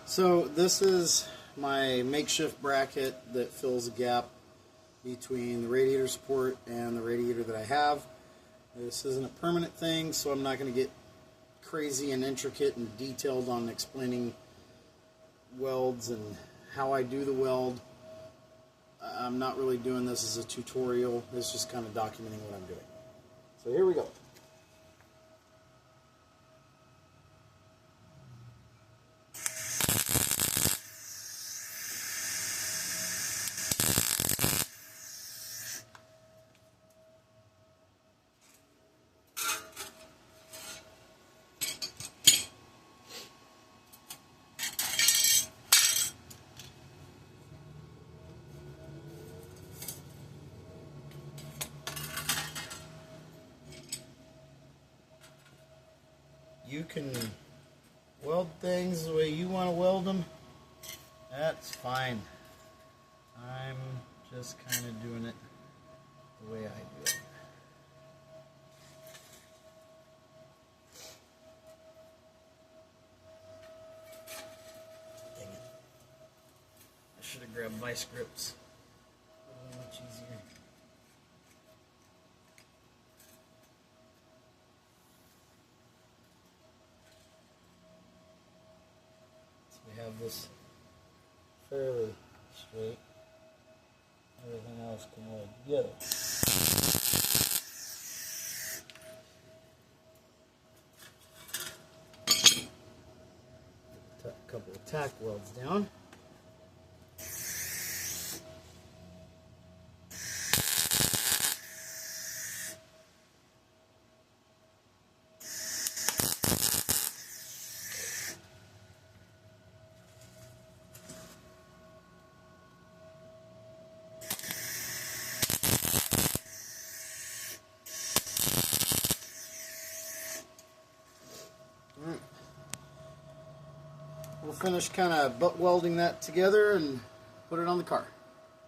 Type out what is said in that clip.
So this is my makeshift bracket that fills a gap between the radiator support and the radiator that I have. This isn't a permanent thing, so I'm not going to get crazy and intricate and detailed on explaining welds and how I do the weld. I'm not really doing this as a tutorial. It's just kind of documenting what I'm doing. So here we go. You can weld things the way you want to weld them. That's fine. I'm just kind of doing it the way I do it. Dang it. I should have grabbed vice grips. It would have been much easier. We have this fairly straight. Everything else can weld together. A couple of tack welds down. We'll finish kind of butt welding that together and put it on the car.